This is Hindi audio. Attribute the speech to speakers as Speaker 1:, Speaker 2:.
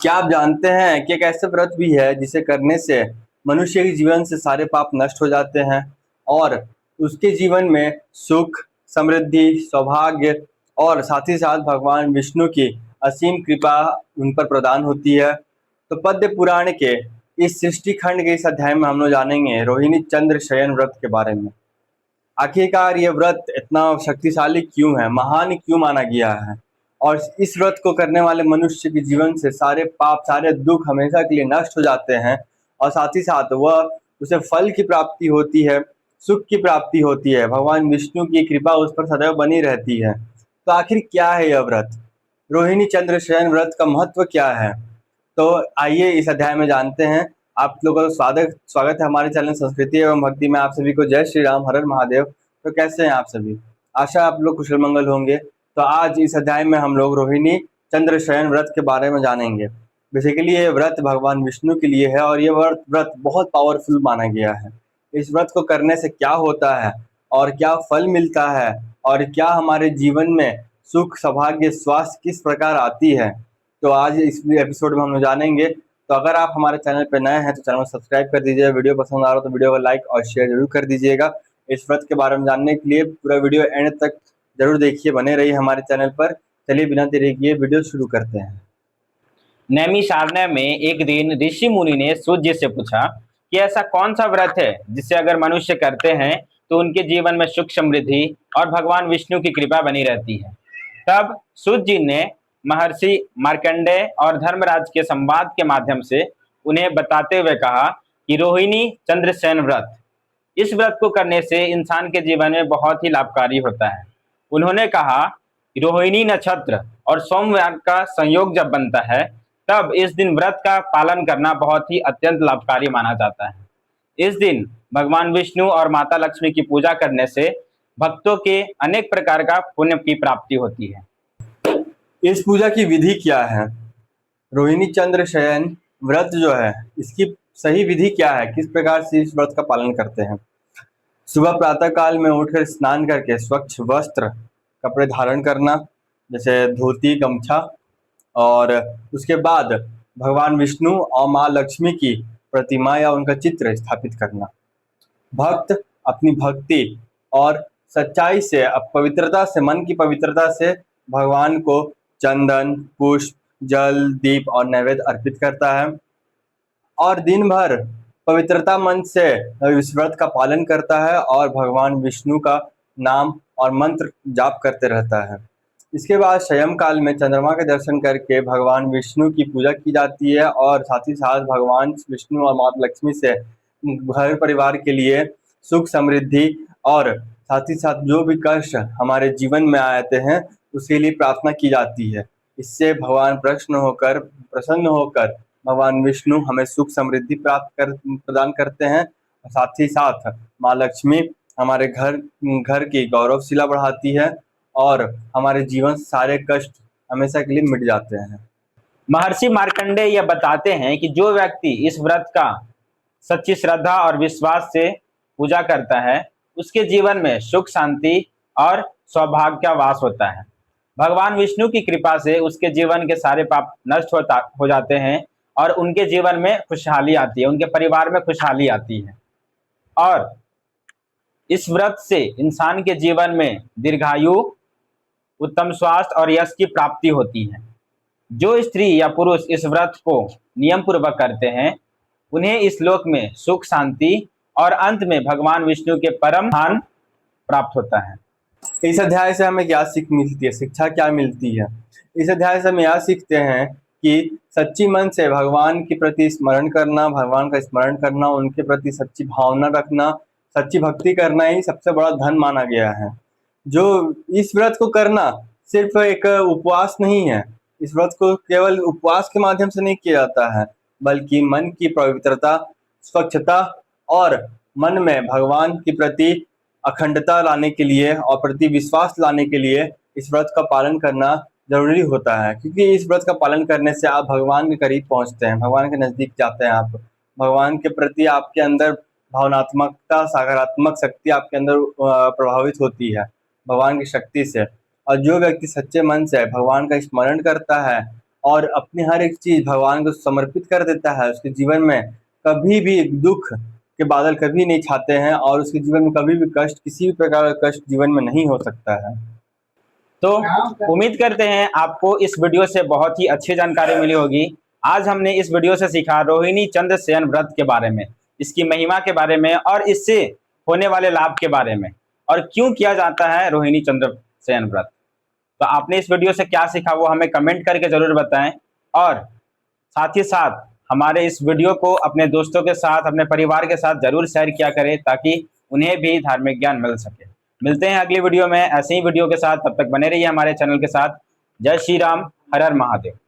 Speaker 1: क्या आप जानते हैं कि एक ऐसा व्रत भी है जिसे करने से मनुष्य के जीवन से सारे पाप नष्ट हो जाते हैं और उसके जीवन में सुख, समृद्धि, सौभाग्य और साथ ही साथ भगवान विष्णु की असीम कृपा उन पर प्रदान होती है। तो पद्म पुराण के इस सृष्टि खंड के इस अध्याय में हम लोग जानेंगे रोहिणी चंद्र शयन व्रत के बारे में। आखिरकार ये व्रत इतना शक्तिशाली क्यों है, महान क्यों माना गया है और इस व्रत को करने वाले मनुष्य के जीवन से सारे पाप, सारे दुख हमेशा के लिए नष्ट हो जाते हैं और साथ ही साथ वह उसे फल की प्राप्ति होती है, सुख की प्राप्ति होती है, भगवान विष्णु की कृपा उस पर सदैव बनी रहती है। तो आखिर क्या है यह व्रत? रोहिणी चंद्र शयन व्रत का महत्व क्या है? तो आइए इस अध्याय में जानते हैं। आप लोगों का स्वागत स्वागत है हमारे चैनल संस्कृति एवं भक्ति में। आप सभी को जय श्री राम, हर हर महादेव। तो कैसे हैं आप सभी? आशा आप लोग कुशल मंगल होंगे। तो आज इस अध्याय में हम लोग रोहिणी चंद्र शयन व्रत के बारे में जानेंगे। बेसिकली ये व्रत भगवान विष्णु के लिए है और ये व्रत बहुत पावरफुल माना गया है। इस व्रत को करने से क्या होता है और क्या फल मिलता है और क्या हमारे जीवन में सुख, सौभाग्य, स्वास्थ्य किस प्रकार आती है, तो आज इस एपिसोड में हम लोग जानेंगे। तो अगर आप हमारे चैनल पर नए हैं तो चैनल को सब्सक्राइब कर दीजिए। वीडियो पसंद आ रहा हो तो वीडियो को लाइक और शेयर जरूर कर दीजिएगा। इस व्रत के बारे में जानने के लिए पूरा वीडियो एंड तक जरूर देखिए, बने रहिए हमारे चैनल पर। चलिए बिना देरी किए वीडियो शुरू करते हैं।
Speaker 2: नैमिषारण्य में एक दिन ऋषि मुनि ने सूर्य से पूछा कि ऐसा कौन सा व्रत है जिसे अगर मनुष्य करते हैं तो उनके जीवन में सुख, समृद्धि और भगवान विष्णु की कृपा बनी रहती है। तब सूर्य जी ने महर्षि मार्कंडेय और धर्मराज के संवाद के माध्यम से उन्हें बताते हुए कहा कि रोहिणी चंद्रसेन व्रत, इस व्रत को करने से इंसान के जीवन में बहुत ही लाभकारी होता है। उन्होंने कहा, रोहिणी नक्षत्र और सोमवार का संयोग जब बनता है तब इस दिन व्रत का पालन करना बहुत ही अत्यंत लाभकारी माना जाता है। इस दिन भगवान विष्णु और माता लक्ष्मी की पूजा करने से भक्तों के अनेक प्रकार का पुण्य की प्राप्ति होती है।
Speaker 1: इस पूजा की विधि क्या है? रोहिणी चंद्र शयन व्रत जो है इसकी सही विधि क्या है, किस प्रकार से इस व्रत का पालन करते हैं? सुबह प्रातः काल में उठकर स्नान करके स्वच्छ वस्त्र, कपड़े धारण करना, जैसे धोती, गमछा, और उसके बाद भगवान विष्णु और माँ लक्ष्मी की प्रतिमा या उनका चित्र स्थापित करना। भक्त अपनी भक्ति और सच्चाई से, पवित्रता से, मन की पवित्रता से भगवान को चंदन, पुष्प, जल, दीप और नैवेद्य अर्पित करता है और दिन भर पवित्रता मन से इस व्रत का पालन करता है और भगवान विष्णु का नाम और मंत्र जाप करते रहता है। इसके बाद शयन काल में चंद्रमा के दर्शन करके भगवान विष्णु की पूजा की जाती है और साथ ही साथ भगवान विष्णु और माता लक्ष्मी से घर परिवार के लिए सुख, समृद्धि और साथ ही साथ जो भी कष्ट हमारे जीवन में आते हैं उसके लिए प्रार्थना की जाती है। इससे भगवान प्रसन्न होकर भगवान विष्णु हमें सुख, समृद्धि प्रदान करते हैं और साथ ही साथ माँ लक्ष्मी हमारे घर की गौरवशिला बढ़ाती है और हमारे जीवन से सारे कष्ट हमेशा के लिए मिट जाते हैं।
Speaker 2: महर्षि मार्कंडेय यह बताते हैं कि जो व्यक्ति इस व्रत का सच्ची श्रद्धा और विश्वास से पूजा करता है उसके जीवन में सुख, शांति और सौभाग्य का वास होता है। भगवान विष्णु की कृपा से उसके जीवन के सारे पाप नष्ट हो जाते हैं और उनके जीवन में खुशहाली आती है, उनके परिवार में खुशहाली आती है। और इस व्रत से इंसान के जीवन में दीर्घायु, उत्तम स्वास्थ्य और यश की प्राप्ति होती है। जो स्त्री या पुरुष इस व्रत को नियम पूर्वक करते हैं उन्हें इस लोक में सुख, शांति और अंत में भगवान विष्णु के परम धाम प्राप्त होता है।
Speaker 1: इस अध्याय से हमें क्या सीख मिलती है, शिक्षा क्या मिलती है? इस अध्याय से हम यह सीखते हैं कि सच्ची मन से भगवान के प्रति स्मरण करना, भगवान का स्मरण करना, उनके प्रति सच्ची भावना रखना, सच्ची भक्ति करना ही सबसे बड़ा धन माना गया है। जो इस व्रत को करना सिर्फ एक उपवास नहीं है, इस व्रत को केवल उपवास के माध्यम से नहीं किया जाता है बल्कि मन की पवित्रता, स्वच्छता और मन में भगवान के प्रति अखंडता लाने के लिए और प्रति विश्वास लाने के लिए इस व्रत का पालन करना जरूरी होता है। क्योंकि इस व्रत का पालन करने से आप भगवान के करीब पहुंचते हैं, भगवान के नजदीक जाते हैं। आप भगवान के प्रति आपके अंदर भावनात्मकता, सकारात्मक शक्ति आपके अंदर प्रभावित होती है भगवान की शक्ति से। और जो व्यक्ति सच्चे मन से भगवान का स्मरण करता है और अपनी हर एक चीज भगवान को समर्पित कर देता है, उसके जीवन में कभी भी दुख के बादल कभी नहीं छाते हैं और उसके जीवन में कभी भी कष्ट, किसी भी प्रकार का कष्ट जीवन में नहीं हो सकता है।
Speaker 2: तो उम्मीद करते हैं आपको इस वीडियो से बहुत ही अच्छी जानकारी मिली होगी। आज हमने इस वीडियो से सीखा रोहिणी चंद्र शयन व्रत के बारे में, इसकी महिमा के बारे में और इससे होने वाले लाभ के बारे में, और क्यों किया जाता है रोहिणी चंद्र शयन व्रत। तो आपने इस वीडियो से क्या सीखा वो हमें कमेंट करके जरूर बताएं, और साथ ही साथ हमारे इस वीडियो को अपने दोस्तों के साथ, अपने परिवार के साथ जरूर शेयर किया करें ताकि उन्हें भी धार्मिक ज्ञान मिल सके। मिलते हैं अगली वीडियो में ऐसे ही वीडियो के साथ, तब तक बने रहिए हमारे चैनल के साथ। जय श्री राम, हर हर महादेव।